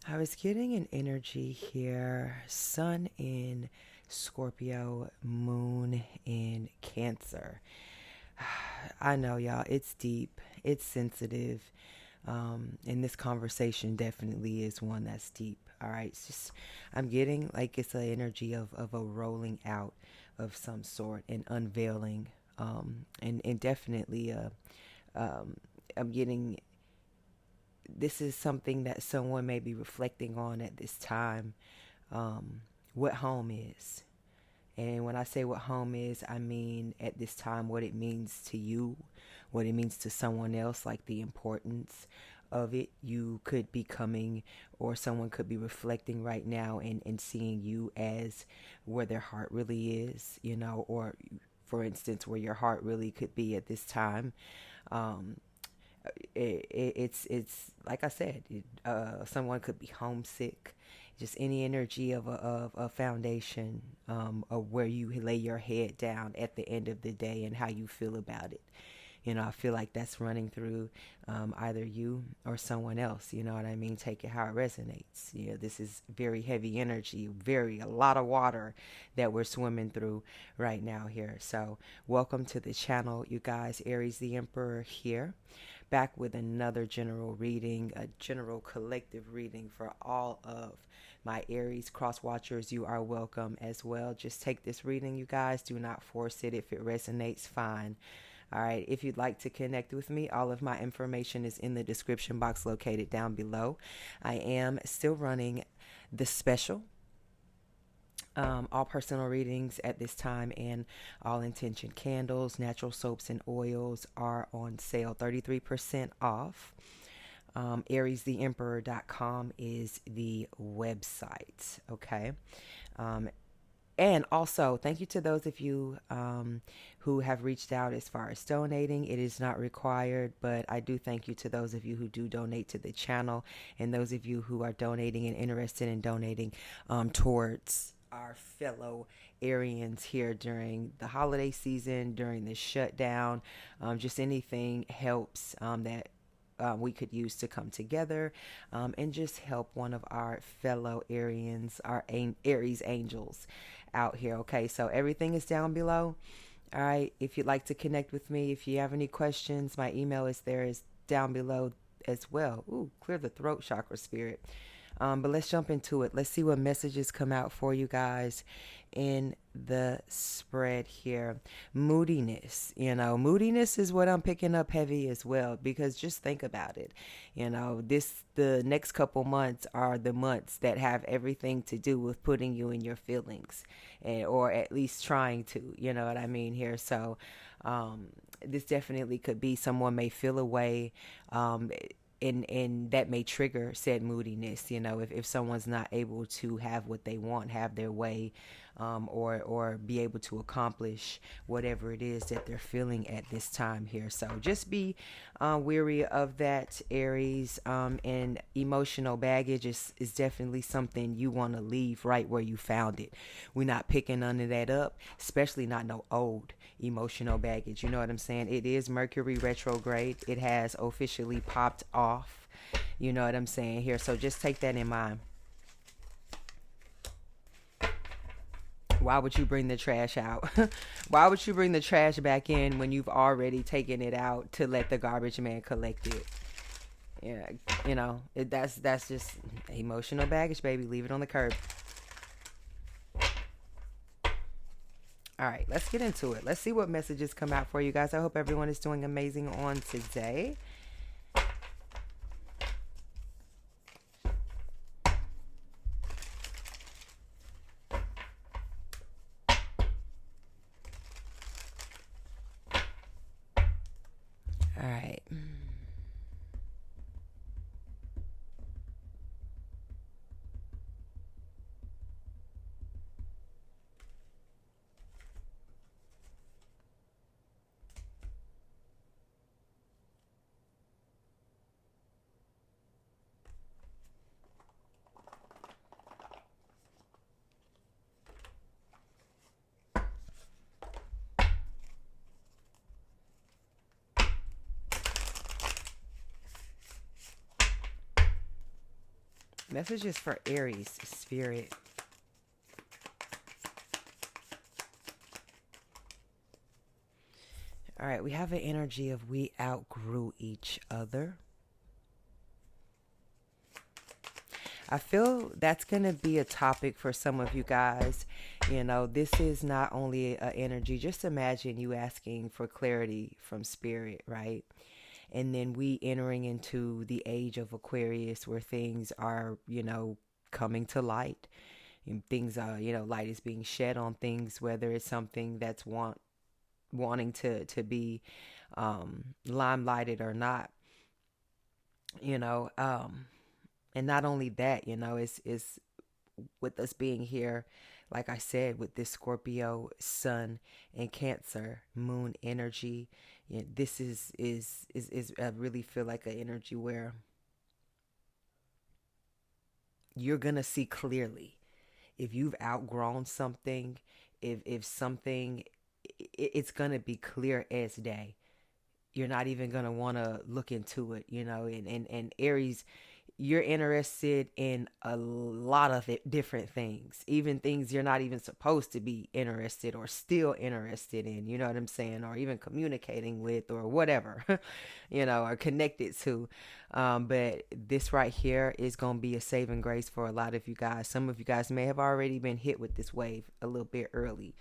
I was getting an energy here. Sun in Scorpio, moon in Cancer. I know, y'all, it's deep, it's sensitive. And this conversation definitely is one that's deep. All right. It's just, I'm getting like it's an energy of a rolling out of some sort and unveiling. And definitely, um, I'm getting this is something that someone may be reflecting on at this time. um, what home is. And when I say what home is, I mean at this time what it means to you, what it means to someone else, like the importance of it. You could be coming, or someone could be reflecting right now and seeing you as where their heart really is, or for instance, where your heart really could be at this time. Um, it's like I said, someone could be homesick, just any energy of a foundation, of where you lay your head down at the end of the day and how you feel about it. I feel like that's running through either you or someone else. You know what I mean? Take it how it resonates. This is very heavy energy, a lot of water that we're swimming through right now here. So welcome to the channel, you guys. Aries the Emperor here, back with another general reading, a general collective reading for all of my Aries cross watchers. You are welcome as well. Just take this reading, you guys. Do not force it. If it resonates, fine. All right. If you'd like to connect with me, all of my information is in the description box located down below. I am still running the special. All personal readings at this time and all intention candles, natural soaps, and oils are on sale, 33% off. AriesTheEmperor.com is the website. Okay. Um, and also, thank you to those of you who have reached out as far as donating. It is not required, but I do thank you to those of you who do donate to the channel, and those of you who are donating and interested in donating towards our fellow Arians here during the holiday season, during the shutdown. Just anything helps that we could use to come together and just help one of our fellow Arians, our Aries angels out here. Okay, so everything is down below. All right, if you'd like to connect with me, if you have any questions, my email is down below as well. Ooh, clear the throat chakra, spirit. But let's jump into it. Let's see what messages come out for you guys in the spread here. Moodiness. Moodiness is what I'm picking up heavy as well, because just think about it. The next couple months are the months that have everything to do with putting you in your feelings, or at least trying to, you know what I mean here. So this definitely could be someone may feel a way. And that may trigger said moodiness, if someone's not able to have what they want, have their way, or be able to accomplish whatever it is that they're feeling at this time here. So just be weary of that, Aries. And emotional baggage is definitely something you want to leave right where you found it. We're not picking none of that up, especially not no old emotional baggage. You know what I'm saying? It is Mercury retrograde. It has officially popped off. You know what I'm saying here? So just take that in mind. Why would you bring the trash out? Why would you bring the trash back in when you've already taken it out to let the garbage man collect it? Yeah, that's just emotional baggage, baby. Leave it on the curb. All right, let's get into it. Let's see what messages come out for you guys. I hope everyone is doing amazing on today. All right. Messages for Aries, Spirit. All right, we have an energy of we outgrew each other. I feel that's going to be a topic for some of you guys. You know, this is not only an energy, just imagine you asking for clarity from spirit, right? And then we entering into the age of Aquarius where things are, coming to light. And things are, light is being shed on things, whether it's something that's wanting to be limelighted or not, you know. And not only that, it's with us being here, like I said, with this Scorpio sun and Cancer moon energy. This is I really feel like an energy where you're gonna see clearly if you've outgrown something, if something, it's gonna be clear as day. You're not even gonna want to look into it, and Aries, you're interested in a lot of different things, even things you're not even supposed to be interested or still interested in, you know what I'm saying, or even communicating with or whatever, or connected to. But this right here is going to be a saving grace for a lot of you guys. Some of you guys may have already been hit with this wave a little bit early.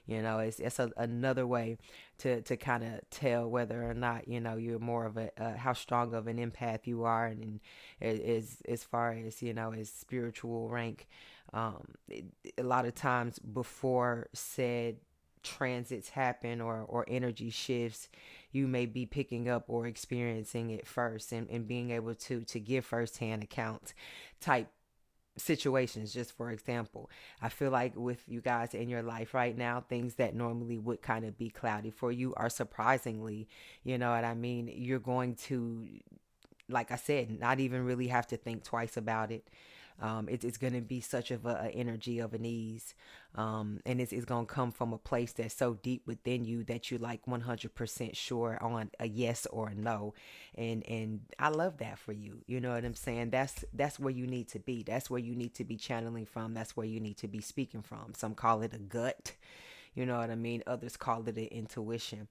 It's another way to kind of tell whether or not, you're more of how strong of an empath you are. And as far as, as spiritual rank, a lot of times before said transits happen or energy shifts, you may be picking up or experiencing it first and being able to give firsthand accounts type situations. Just for example, I feel like with you guys in your life right now, things that normally would kind of be cloudy for you are surprisingly, you know what I mean, you're going to, like I said, not even really have to think twice about it. It's going to be such of a energy of an ease, and it's going to come from a place that's so deep within you that you're like 100% sure on a yes or a no. And I love that for you. You know what I'm saying? That's where you need to be. That's where you need to be channeling from. That's where you need to be speaking from. Some call it a gut. You know what I mean? Others call it an intuition,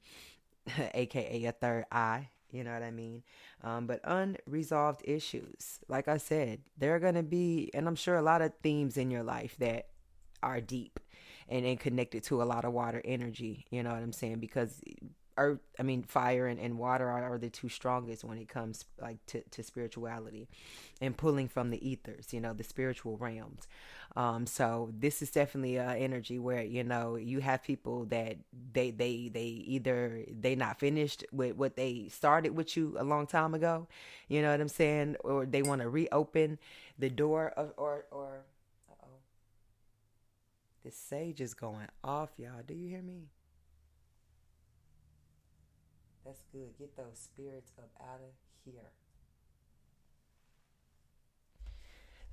aka a third eye. You know what I mean? But unresolved issues, like I said, there are going to be, and I'm sure a lot of themes in your life that are deep and connected to a lot of water energy. You know what I'm saying? Because earth, I mean, fire and water are the two strongest when it comes like to spirituality and pulling from the ethers, the spiritual realms. So this is definitely an energy where, you have people that they either they not finished with what they started with you a long time ago, you know what I'm saying, or they want to reopen the door of or uh-oh, this sage is going off, y'all. Do you hear me? That's good. Get those spirits up out of here.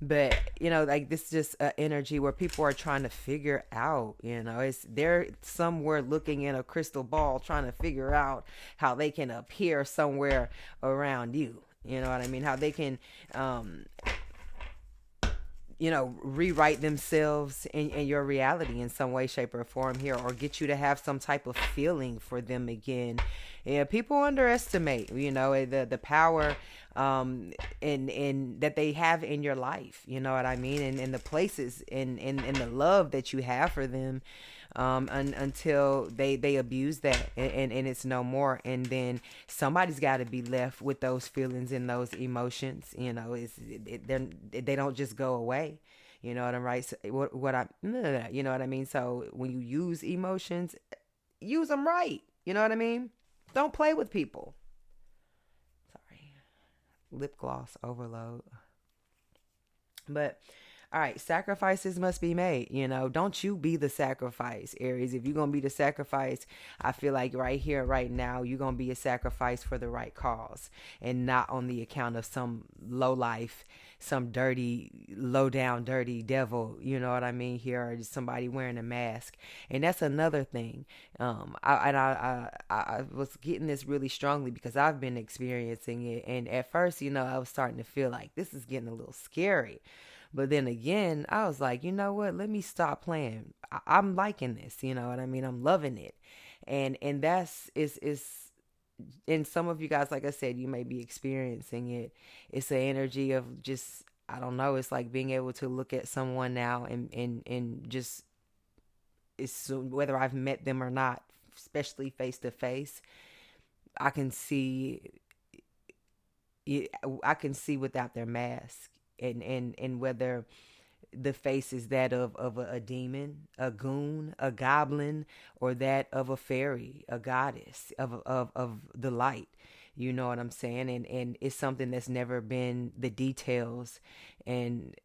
But like this is just an energy where people are trying to figure out, it's they're somewhere looking in a crystal ball trying to figure out how they can appear somewhere around you. You know what I mean? How they can rewrite themselves in your reality in some way, shape, or form here, or get you to have some type of feeling for them again. Yeah, people underestimate, the power in that they have in your life. You know what I mean? And the places and the love that you have for them, until they abuse that and it's no more, and then somebody's got to be left with those feelings and those emotions. They don't just go away. You know what I'm right? So you know what I mean? So when you use emotions, use them right. You know what I mean? Don't play with people. Sorry, lip gloss overload. But All right, sacrifices must be made. Don't you be the sacrifice, Aries. If you're going to be the sacrifice, I feel like right here, right now, you're going to be a sacrifice for the right cause and not on the account of some low life, some dirty, low down, dirty devil. You know what I mean? Here, or just somebody wearing a mask. And that's another thing. I was getting this really strongly because I've been experiencing it. And at first, I was starting to feel like this is getting a little scary. But then again, I was like, you know what? Let me stop playing. I'm liking this. You know what I mean? I'm loving it, and that's is. And some of you guys, like I said, you may be experiencing it. It's an energy of just, I don't know. It's like being able to look at someone now and just, it's whether I've met them or not, especially face to face. I can see I can see without their mask, and whether the face is that of a demon, a goon, a goblin, or that of a fairy, a goddess of the light. You know what I'm saying? And it's something that's never been the details. And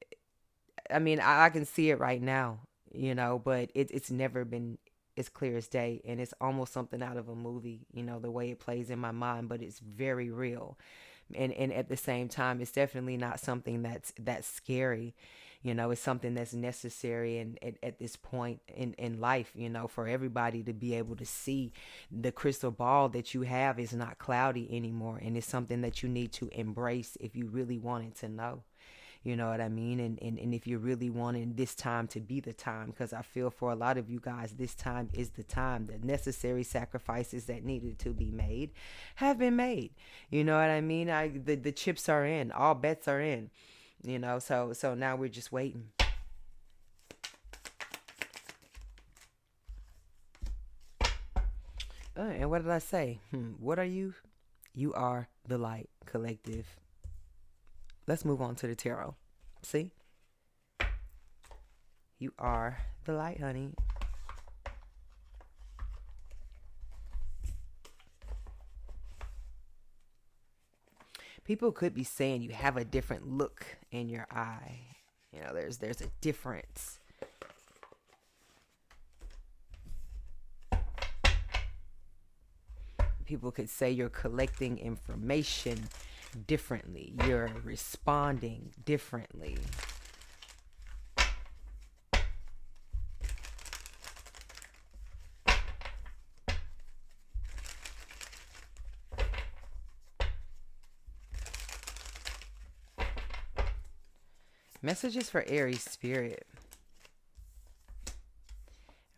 I mean, I can see it right now, but it's never been as clear as day. And it's almost something out of a movie, the way it plays in my mind, but it's very real. And at the same time, it's definitely not something that's scary. It's something that's necessary, and at this point in life, for everybody to be able to see the crystal ball that you have is not cloudy anymore, and it's something that you need to embrace if you really wanted to know. You know what I mean? And if you're really wanting this time to be the time, because I feel for a lot of you guys, this time is the time. The necessary sacrifices that needed to be made have been made. You know what I mean? The chips are in. All bets are in. So now we're just waiting. And what did I say? What are you? You are the light collective. Let's move on to the tarot. See? You are the light, honey. People could be saying you have a different look in your eye. There's a difference. People could say you're collecting information differently. You're responding differently. Messages for Aries spirit.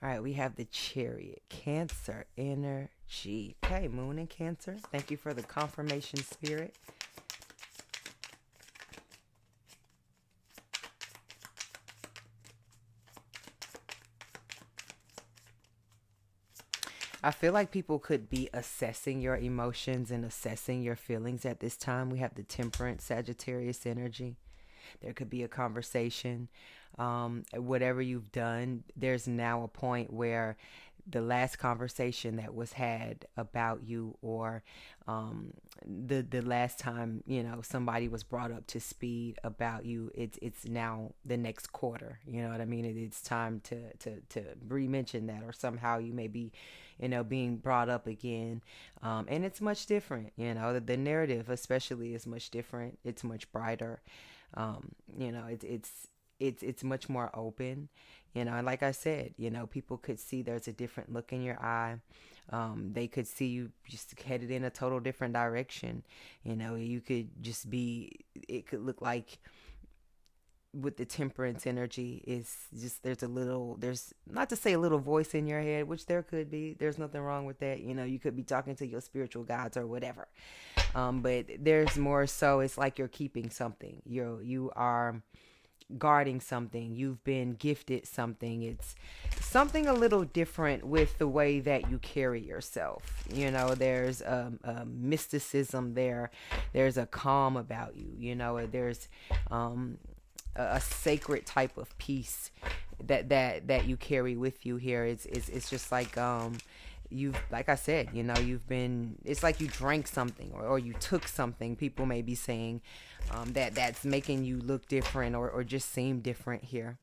All right, we have the Chariot, Cancer energy. Okay, Moon and Cancer. Thank you for the confirmation, spirit. I feel like people could be assessing your emotions and assessing your feelings at this time. We have the Temperance, Sagittarius energy. There could be a conversation. Whatever you've done, there's now a point where the last conversation that was had about you, or the last time somebody was brought up to speed about you, it's now the next quarter. You know what I mean? It's time to re-mention that, or somehow you may be being brought up again, and it's much different. The narrative especially is much different. It's much brighter. It's much more open, and like I said, people could see there's a different look in your eye. They could see you just headed in a total different direction. You could just be, it could look like with the Temperance energy is just, there's not to say a little voice in your head, which there could be. There's nothing wrong with that. You could be talking to your spiritual guides or whatever. But there's more so, it's like you're keeping something. You are guarding something. You've been gifted something. It's something a little different with the way that you carry yourself. There's a mysticism there. There's a calm about you. There's a sacred type of peace that you carry with you here. It's just like you've, like I said, you've been, it's like you drank something, or you took something. People may be saying that's making you look different, or just seem different here.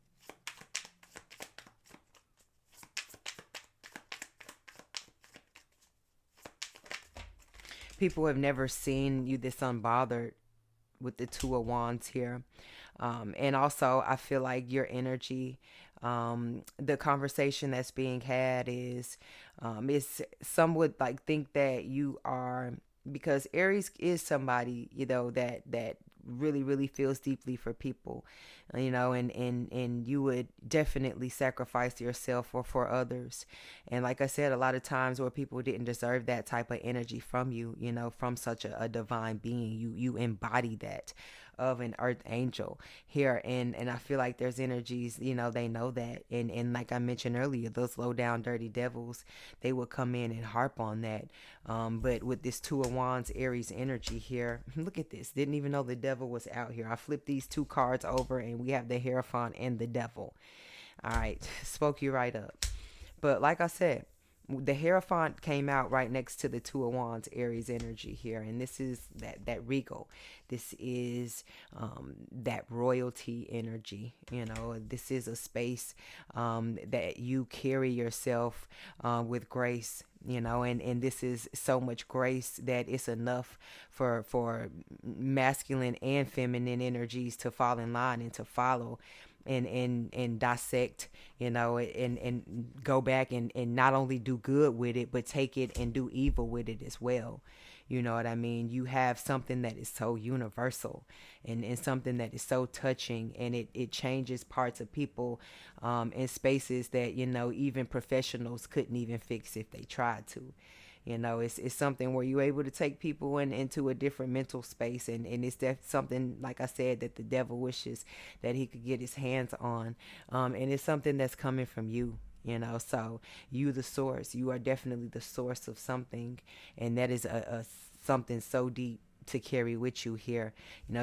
People have never seen you this unbothered with the Two of Wands here. And also, I feel like your energy, the conversation that's being had is some would like think that you are, because Aries is somebody, that really, really feels deeply for people, and you would definitely sacrifice yourself for others. And like I said, a lot of times where people didn't deserve that type of energy from you, from such a divine being, you embody that of an earth angel here. And I feel like there's energies, they know that. And like I mentioned earlier, those low down dirty devils, they will come in and harp on that. But with this Two of Wands Aries energy here, look at this. Didn't even know the devil was out here. I flipped these two cards over and we have the Hierophant and the devil. All right, spoke you right up. But like I said, the Hierophant came out right next to the Two of Wands Aries energy here, and this is that regal. This is that royalty energy. This is a space that you carry yourself with grace. And this is so much grace that it's enough for masculine and feminine energies to fall in line and to follow. And dissect, and go back and not only do good with it, but take it and do evil with it as well. You know what I mean? You have something that is so universal and something that is so touching, and it changes parts of people in spaces that, even professionals couldn't even fix if they tried to. It's something where you're able to take people into a different mental space. And it's something, like I said, that the devil wishes that he could get his hands on. And it's something that's coming from you. So you the source. You are definitely the source of something. And that is a something so deep to carry with you here.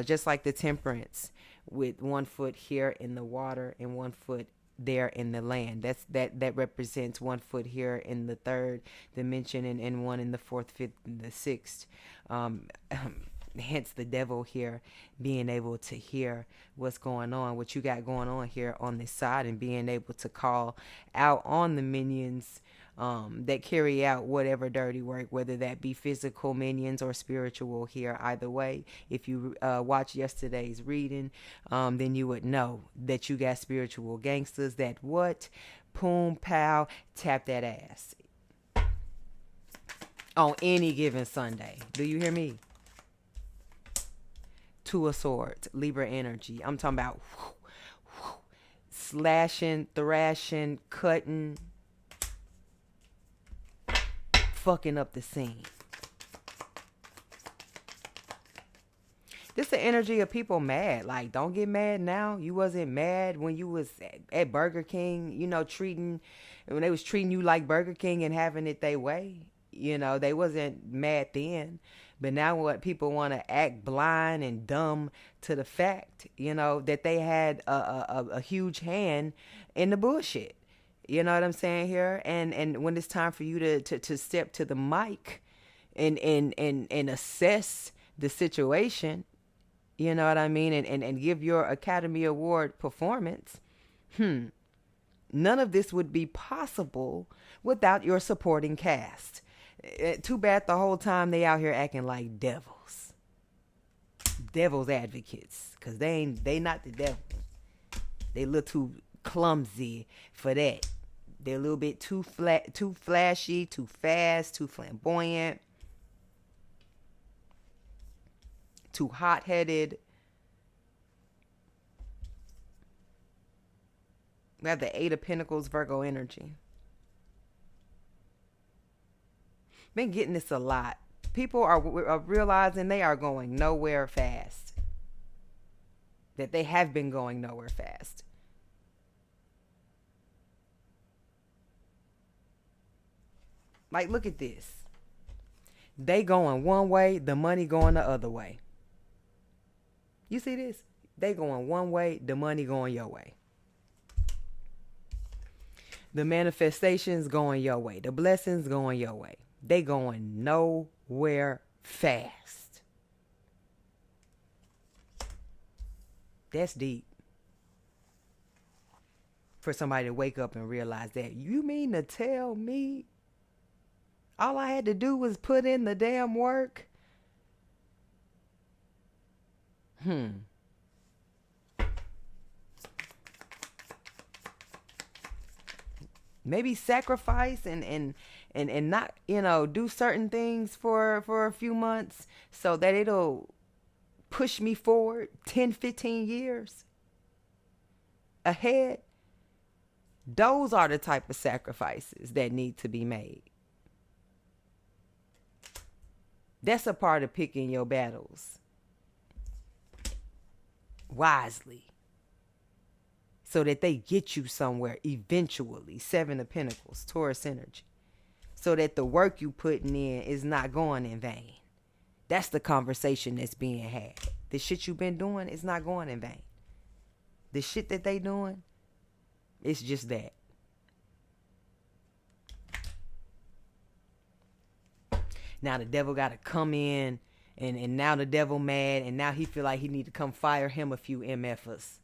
Just like the Temperance, with 1 foot here in the water and 1 foot there in the land. That represents 1 foot here in the third dimension, and one in the fourth, fifth, and the sixth. Hence the devil here being able to hear what's going on, what you got going on here on this side, and being able to call out on the minions that carry out whatever dirty work, whether that be physical minions or spiritual here. Either way, if you watch yesterday's reading, then you would know that you got spiritual gangsters that what? Poom, pow, tap that ass on any given Sunday. Do you hear me? Two of Swords, Libra energy. I'm talking about slashing, thrashing, cutting, fucking up the scene. This is the energy of people mad. Like, don't get mad now. You wasn't mad when you was at Burger King, when they was treating you like Burger King and having it their way. They wasn't mad then. But now what, people want to act blind and dumb to the fact, that they had a huge hand in the bullshit. You know what I'm saying here? And when it's time for you to step to the mic and assess the situation, you know what I mean? And give your Academy Award performance, none of this would be possible without your supporting cast. Too bad the whole time they out here acting like devil's advocates, because they not the devil. They a little too clumsy for that. They're a little bit too flashy, too fast, too flamboyant, too hot-headed. We have the Eight of Pentacles, Virgo energy. Been getting this a lot. People are realizing they are going nowhere fast. That they have been going nowhere fast. Like, look at this. They going one way, the money going the other way. You see this? They going one way, the money going your way. The manifestations going your way. The blessings going your way. They going nowhere fast. That's deep. For somebody to wake up and realize that. You mean to tell me all I had to do was put in the damn work? Maybe sacrifice and not, do certain things for a few months so that it'll push me forward 10, 15 years ahead. Those are the type of sacrifices that need to be made. That's a part of picking your battles wisely so that they get you somewhere eventually. 7 of Pentacles, Taurus energy. So that the work you putting in is not going in vain. That's the conversation that's being had. The shit you've been doing is not going in vain. The shit that they doing, it's just that. Now the devil got to come in, and now the devil mad, and now he feel like he need to come fire him a few MFers.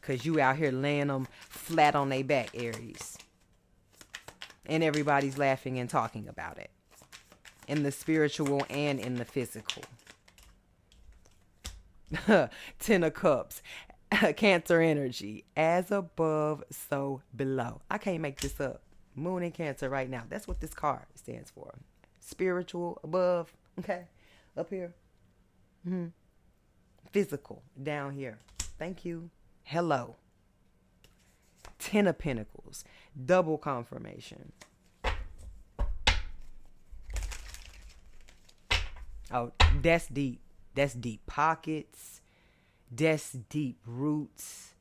Because you out here laying them flat on their back, Aries. And everybody's laughing and talking about it. In the spiritual and in the physical. 10 of Cups. Cancer energy. As above, so below. I can't make this up. Moon in Cancer right now. That's what this card stands for. Spiritual above. Okay. Up here. Physical down here. Thank you. Hello. 10 of Pentacles. Double confirmation. Oh, that's deep. That's deep pockets. That's deep roots.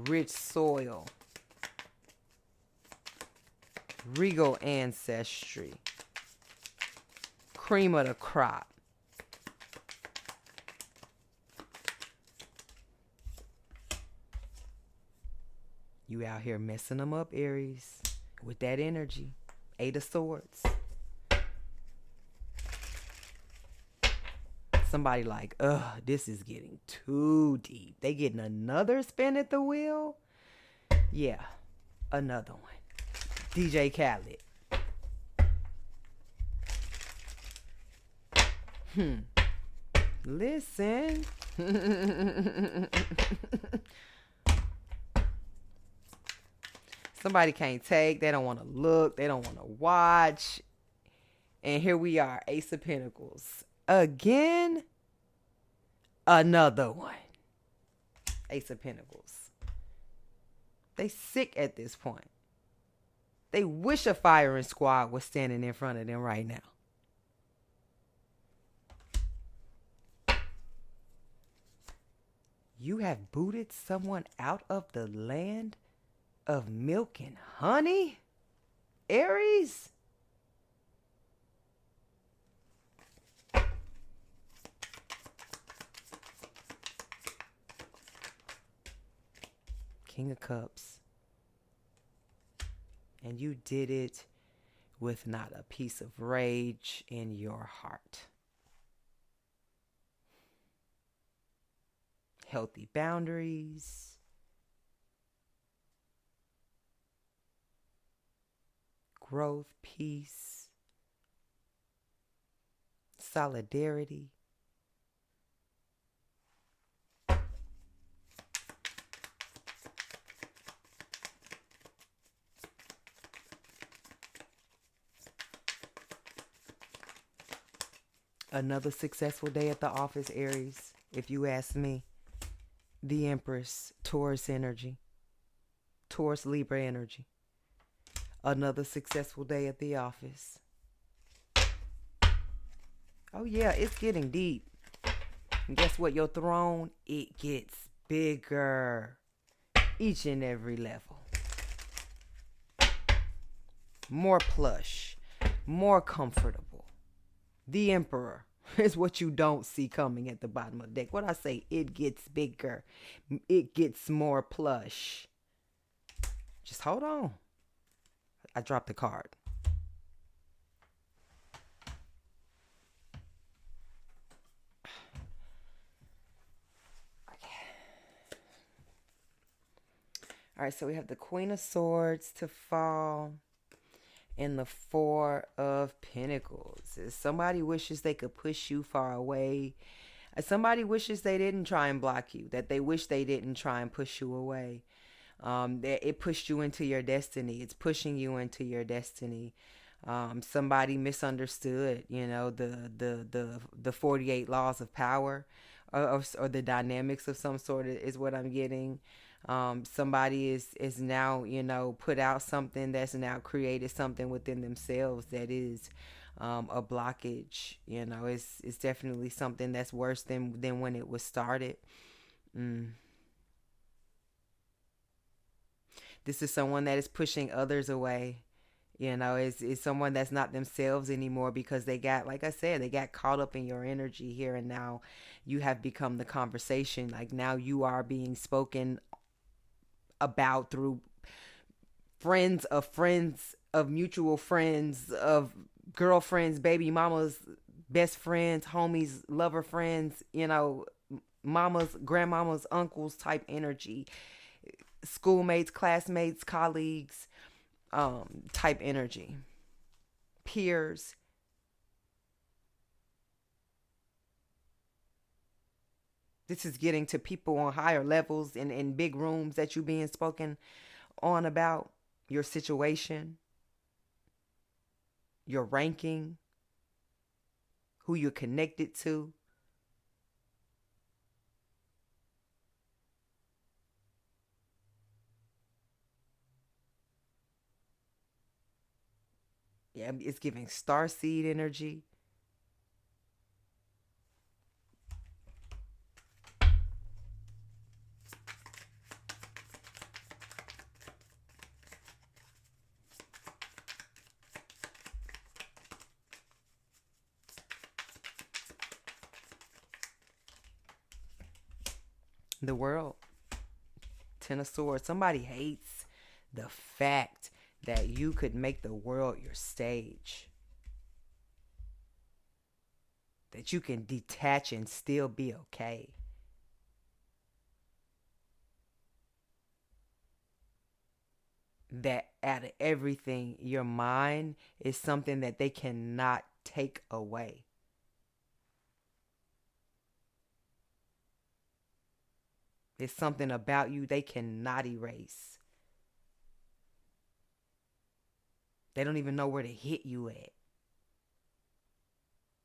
Rich soil. Regal ancestry. Cream of the crop. You out here messing them up, Aries, with that energy. 8 of Swords. Somebody like, this is getting too deep. They getting another spin at the wheel? Yeah, another one. DJ Khaled. Listen. Somebody can't take. They don't want to look. They don't want to watch. And here we are, Ace of Pentacles. Again, another one. Ace of Pentacles. They sick at this point. They wish a firing squad was standing in front of them right now. You have booted someone out of the land of milk and honey, Aries? King of Cups. And you did it with not a piece of rage in your heart. Healthy boundaries. Growth, peace, solidarity. Another successful day at the office, Aries, if you ask me. The Empress, Taurus energy. Taurus, Libra energy. Another successful day at the office. Oh yeah, it's getting deep. And guess what? Your throne, it gets bigger each and every level. More plush, more comfortable. The Emperor is what you don't see coming at the bottom of the deck. What I say, it gets bigger. It gets more plush. Just hold on. I dropped the card. All right, so we have the Queen of Swords to fall and the Four of Pentacles. Somebody wishes they could push you far away. Somebody wishes they didn't try and block you, that they wish they didn't try and push you away. It pushed you into your destiny. It's pushing you into your destiny. Somebody misunderstood, the 48 laws of power or the dynamics of some sort is what I'm getting. Somebody is now, put out something that's now created something within themselves that is a blockage. It's definitely something that's worse than when it was started. This is someone that is pushing others away. Is someone that's not themselves anymore because they got, like I said, they got caught up in your energy here, and now you have become the conversation. Like now you are being spoken about through friends of mutual friends, of girlfriends, baby mamas, best friends, homies, lover friends, mamas, grandmamas, uncles type energy, schoolmates, classmates, colleagues, type energy, peers. This is getting to people on higher levels in big rooms that you being spoken on about your situation, your ranking, who you're connected to. Yeah, it's giving starseed energy. The World, Ten of Swords. Somebody hates the fact that you could make the world your stage, that you can detach and still be okay. That out of everything, your mind is something that they cannot take away. It's something about you they cannot erase. They don't even know where to hit you at.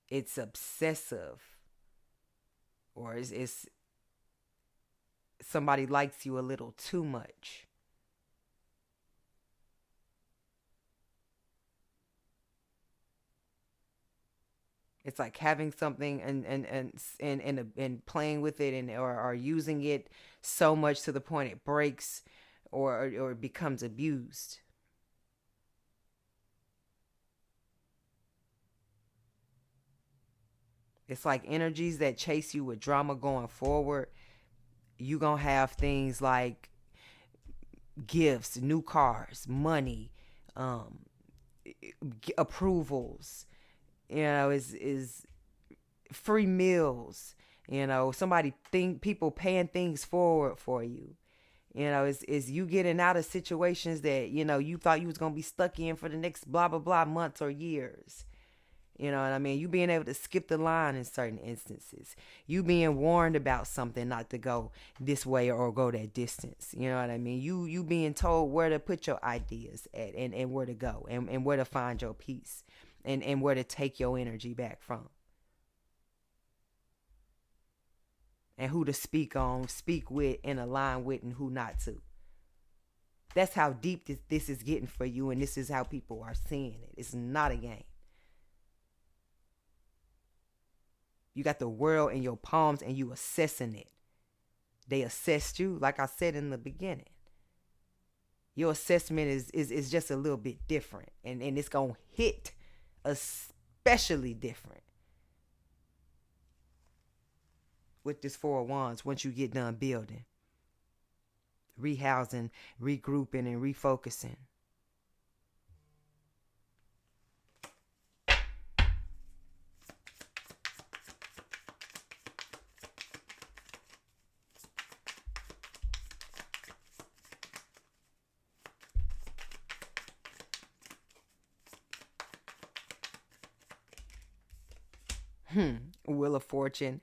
It's obsessive. Or it's somebody likes you a little too much. It's like having something and playing with it or using it so much to the point it breaks or becomes abused. It's like energies that chase you with drama going forward. You gonna have things like gifts, new cars, money, approvals. Is free meals. People paying things forward for you. Is you getting out of situations that you thought you was gonna be stuck in for the next blah blah blah months or years. You know what I mean? You being able to skip the line in certain instances. You being warned about something not to go this way or go that distance. You know what I mean? You being told where to put your ideas at and where to go and where to find your peace and where to take your energy back from. And who to speak on, speak with, and align with, and who not to. That's how deep this is getting for you, and this is how people are seeing it. It's not a game. You got the world in your palms and you assessing it. They assessed you, like I said in the beginning. Your assessment is just a little bit different. And it's going to hit especially different with this Four of Wands once you get done building, rehousing, regrouping, and refocusing. Wheel of Fortune,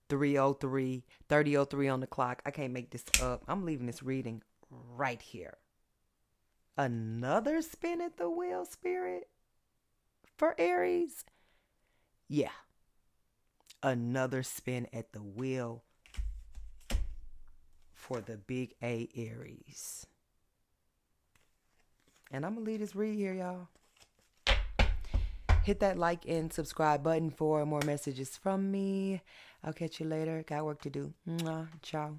303, 3003 on the clock. I can't make this up. I'm leaving this reading right here. Another spin at the wheel, Spirit, for Aries? Yeah. Another spin at the wheel for the big A Aries. And I'm going to leave this read here, y'all. Hit that like and subscribe button for more messages from me. I'll catch you later. Got work to do. Ciao.